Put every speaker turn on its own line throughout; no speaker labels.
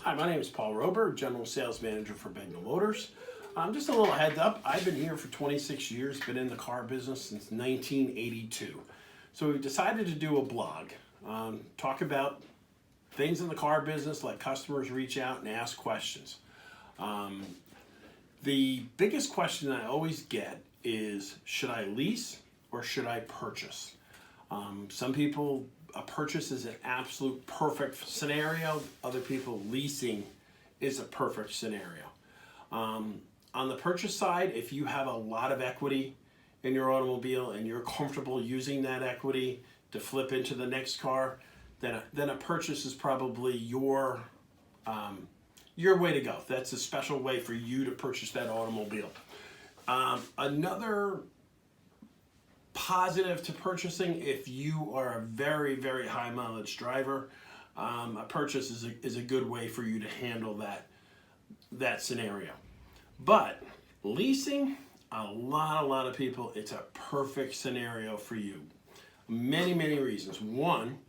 Hi, my name is Paul Rober, General Sales Manager for Bengal Motors. Just a little heads up, I've been here for 26 years, been in the car business since 1982. So we decided to do a blog, talk about things in the car business, let customers reach out and ask questions. The biggest question I always get is, should I lease or should I purchase? Some people, a purchase is an absolute perfect scenario. Other people, leasing is a perfect scenario. On the purchase side, if you have a lot of equity in your automobile and you're comfortable using that equity to flip into the next car, then a purchase is probably your way to go. That's a special way for you to purchase that automobile. Another positive to purchasing, if you are a very, very high mileage driver, a purchase is a good way for you to handle that scenario. But leasing, a lot of people, it's a perfect scenario for you. Many reasons. One,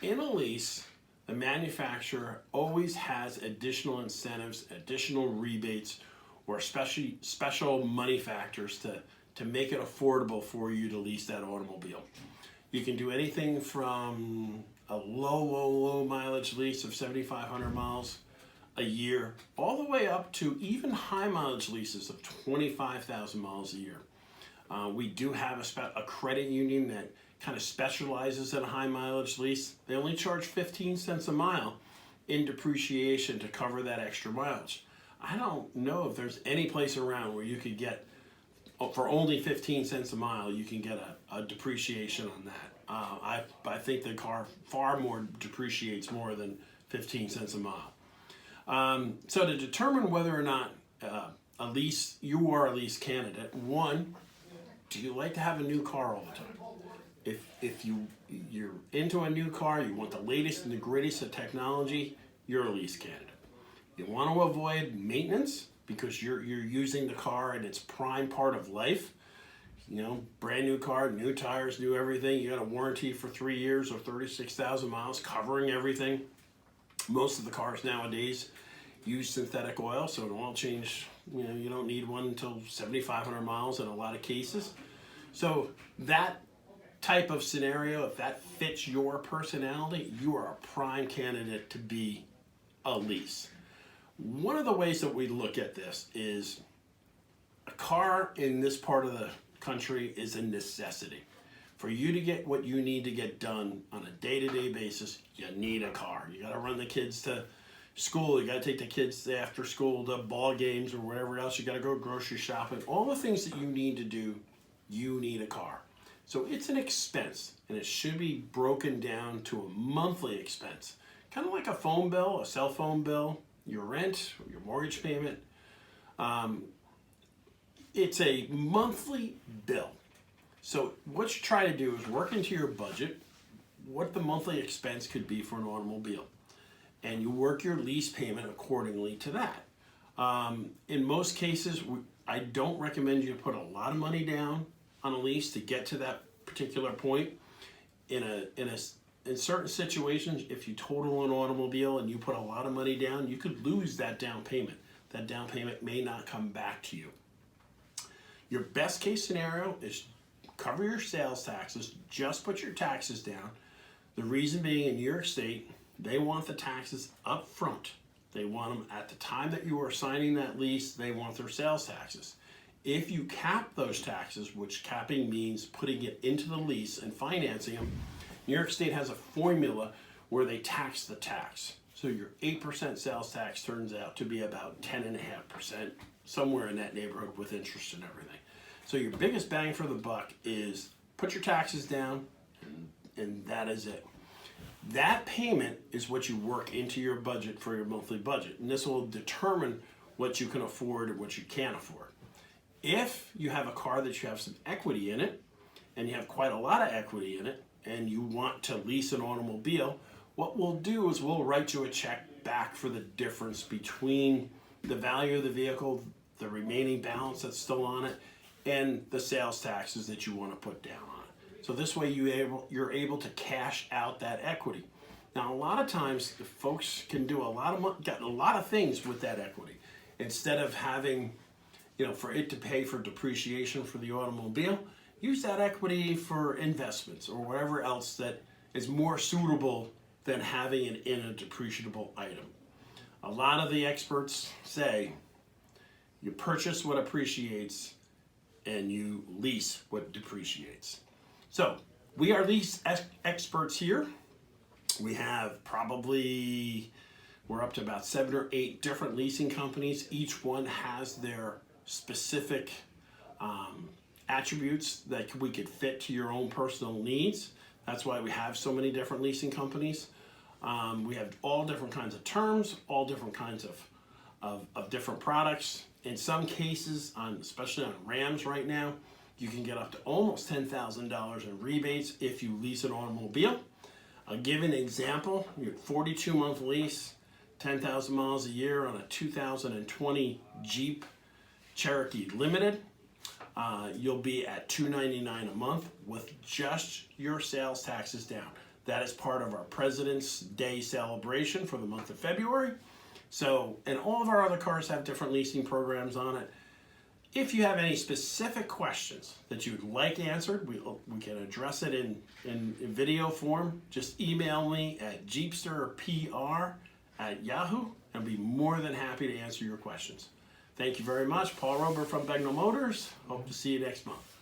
in a lease, the manufacturer always has additional incentives, additional rebates, or special money factors to make it affordable for you to lease that automobile. You can do anything from a low mileage lease of 7,500 miles a year, all the way up to even high mileage leases of 25,000 miles a year. We do have a credit union that kind of specializes in a high mileage lease. They only charge 15 cents a mile in depreciation to cover that extra mileage. I don't know if there's any place around where you could get, for only 15 cents a mile, you can get a depreciation on that. I think the car far more depreciates more than 15 cents a mile. So to determine whether or not you are a lease candidate, one, do you like to have a new car all the time? If you're into a new car, you want the latest and the greatest of technology, you're a lease candidate. You want to avoid maintenance because you're using the car in its prime part of life. You know, brand new car, new tires, new everything. You got a warranty for 3 years or 36,000 miles covering everything. Most of the cars nowadays use synthetic oil, so an oil change, you don't need one until 7,500 miles in a lot of cases. So that type of scenario, if that fits your personality, you are a prime candidate to be a lease. One of the ways that we look at this is a car in this part of the country is a necessity. For you to get what you need to get done on a day-to-day basis, you need a car. You got to run the kids to school. You got to take the kids after school to ball games or whatever else. You got to go grocery shopping. All the things that you need to do, you need a car. So it's an expense, and it should be broken down to a monthly expense. Kind of like a phone bill, a cell phone bill, your rent, or your mortgage payment. It's a monthly bill. So what you try to do is work into your budget what the monthly expense could be for an automobile. And you work your lease payment accordingly to that. In most cases, I don't recommend you put a lot of money down on a lease to get to that particular point. In certain situations, if you total an automobile and you put a lot of money down, you could lose that down payment. That down payment may not come back to you. Your best case scenario is cover your sales taxes, just put your taxes down. The reason being, in New York State, they want the taxes up front. They want them at the time that you are signing that lease. They want their sales taxes. If you cap those taxes, which capping means putting it into the lease and financing them, New York State has a formula where they tax the tax. So your 8% sales tax turns out to be about 10.5%, somewhere in that neighborhood with interest and everything. So your biggest bang for the buck is put your taxes down, and that is it. That payment is what you work into your budget for your monthly budget, and this will determine what you can afford and what you can't afford. If you have a car that you have some equity in it, and you have quite a lot of equity in it, and you want to lease an automobile, what we'll do is we'll write you a check back for the difference between the value of the vehicle, the remaining balance that's still on it, and the sales taxes that you want to put down on it. So this way you're able to cash out that equity. Now, a lot of times, folks can do get a lot of things with that equity. Instead of having, for it to pay for depreciation for the automobile, use that equity for investments or whatever else that is more suitable than having it in a depreciable item. A lot of the experts say you purchase what appreciates and you lease what depreciates. So we are lease experts here. We have we're up to about 7 or 8 different leasing companies. Each one has their specific attributes that we could fit to your own personal needs. That's why we have so many different leasing companies. We have all different kinds of terms, all different kinds of different products. In some cases, especially on Rams right now, you can get up to almost $10,000 in rebates if you lease an automobile. I'll give an example. Your 42-month lease, 10,000 miles a year on a 2020 Jeep Cherokee Limited. You'll be at $299 a month with just your sales taxes down. That is part of our President's Day celebration for the month of February. So, and all of our other cars have different leasing programs on it. If you have any specific questions that you'd like answered, we can address it in video form. Just email me at jeepsterpr@yahoo, and I'll be more than happy to answer your questions. Thank you very much. Paul Rober from Bagnall Motors. Hope to see you next month.